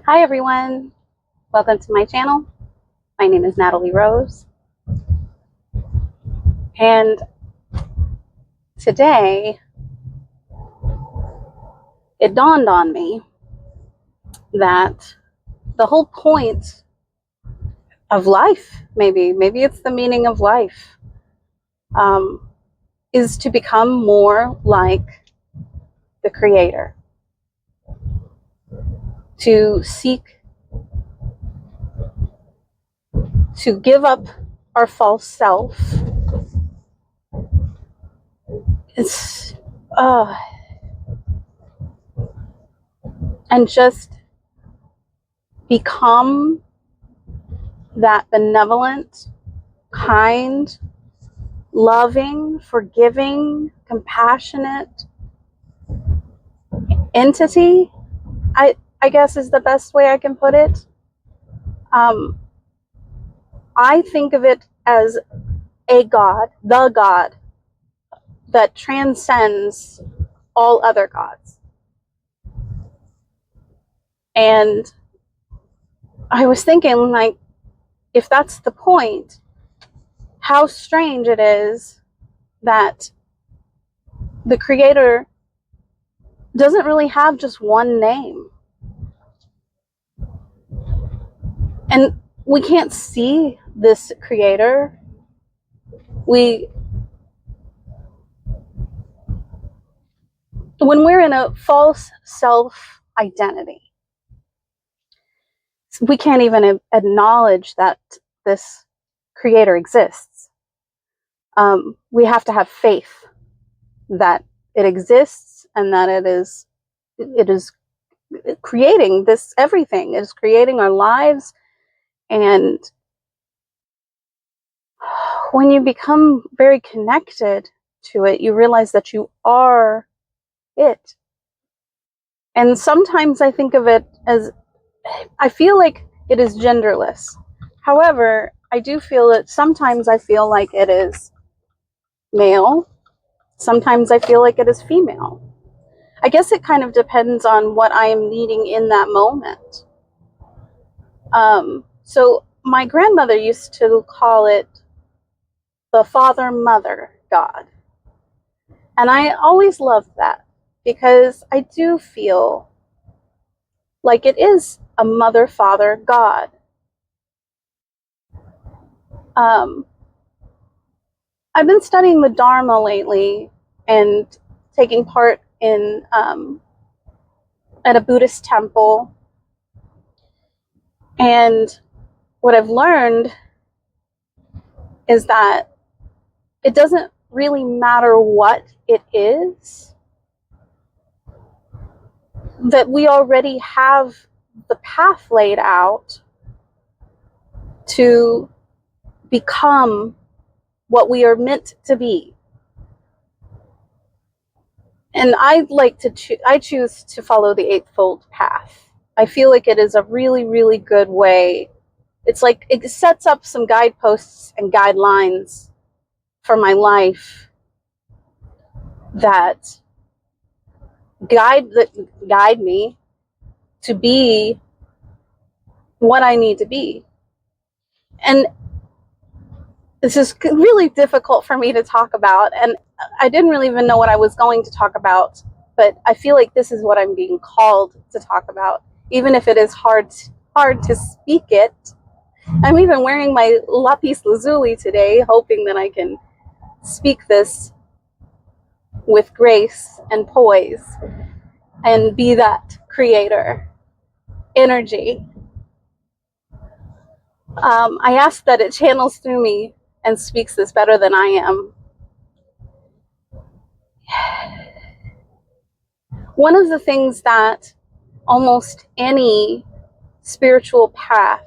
Hi everyone, welcome to my channel. My name is Natalie Rose, and today it dawned on me that the whole point of life, maybe it's the meaning of life, um, is to become more like the Creator, to seek to give up our false self. It's uh, and just become that benevolent, kind, loving, forgiving, compassionate entity. I guess is the best way I can put it. Um, I think of it as a God, the God that transcends all other gods. And I was thinking, like, if that's the point, how strange it is that the Creator doesn't really have just one name. And we can't see this Creator. When we're in a false self identity, we can't even acknowledge that this Creator exists. We have to have faith that it exists and that it is creating this everything. It is creating our lives. And when you become very connected to it, you realize that you are it. And sometimes I think of it as, I feel like it is genderless. However, I do feel that sometimes I feel like it is male. Sometimes I feel like it is female. I guess it kind of depends on what I am needing in that moment. So my grandmother used to call it the Father Mother God. And I always loved that because I do feel like it is a mother father God. Um, I've been studying the Dharma lately and taking part in at a Buddhist temple. And what I've learned is that it doesn't really matter what it is, that we already have the path laid out to become what we are meant to be. And I choose to follow the Eightfold Path. I feel like it is a really, really good way. It's like it sets up some guideposts and guidelines for my life that guide me to be what I need to be. And this is really difficult for me to talk about, and I didn't really even know what I was going to talk about, but I feel like this is what I'm being called to talk about, even if it is hard to speak it. I'm even wearing my lapis lazuli today, hoping that I can speak this with grace and poise and be that creator energy. I ask that it channels through me and speaks this better than I am. One of the things that almost any spiritual path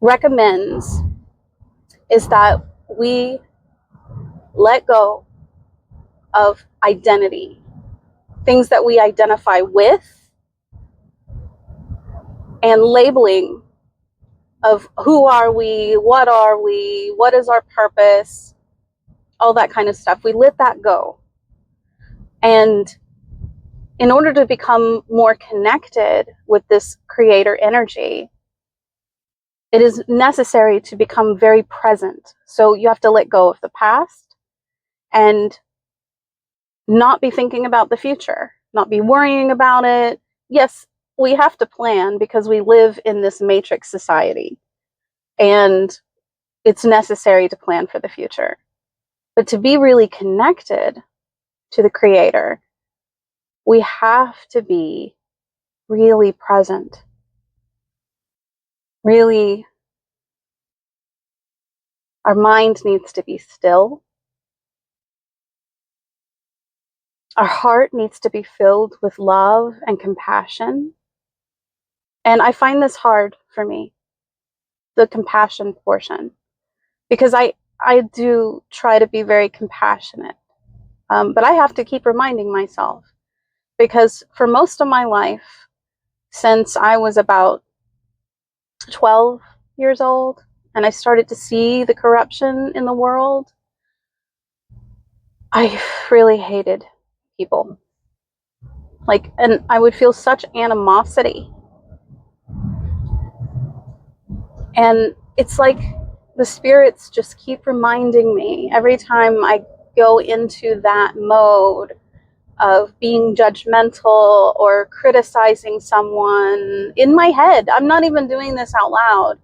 recommends is that we let go of identity, things that we identify with, and labeling of who are we, what is our purpose, all that kind of stuff. We let that go. And in order to become more connected with this creator energy, it is necessary to become very present. So you have to let go of the past and not be thinking about the future, not be worrying about it. Yes, we have to plan because we live in this matrix society, and it's necessary to plan for the future. But to be really connected to the creator, we have to be really present. Really, our mind needs to be still. Our heart needs to be filled with love and compassion. And I find this hard for me, the compassion portion, because I do try to be very compassionate. But I have to keep reminding myself, because for most of my life, since I was about 12 years old, and I started to see the corruption in the world, I really hated people. And I would feel such animosity. And it's like the spirits just keep reminding me every time I go into that mode of being judgmental or criticizing someone in my head. I'm not even doing this out loud.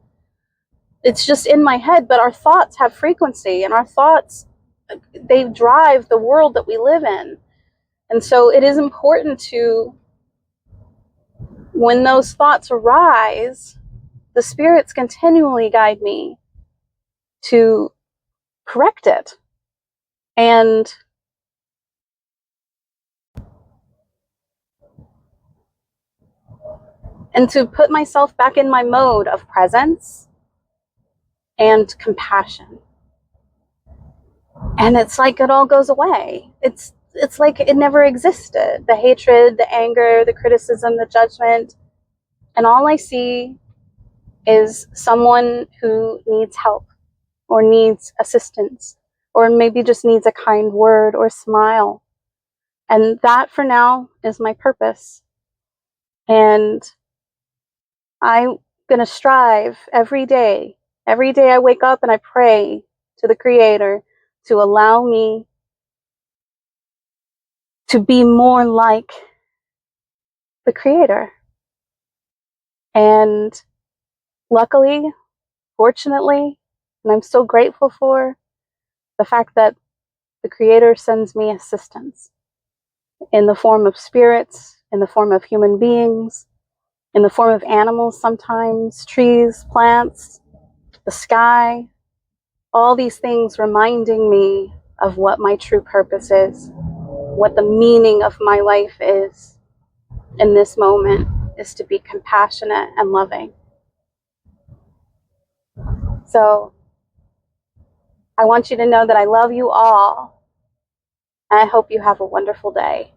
It's just in my head, but our thoughts have frequency, and our thoughts, they drive the world that we live in. And so it is important to, when those thoughts arise, the spirits continually guide me to correct it and to put myself back in my mode of presence and compassion. And it's like it all goes away. It's like it never existed. The hatred, the anger, the criticism, the judgment. And all I see is someone who needs help or needs assistance or maybe just needs a kind word or smile. And that for now is my purpose. And I'm going to strive every day. Every day I wake up and I pray to the Creator to allow me to be more like the Creator. And luckily, fortunately, and I'm so grateful for the fact that the Creator sends me assistance in the form of spirits, in the form of human beings, in the form of animals sometimes, trees, plants, the sky, all these things reminding me of what my true purpose is, what the meaning of my life is in this moment, is to be compassionate and loving. So I want you to know that I love you all, and I hope you have a wonderful day.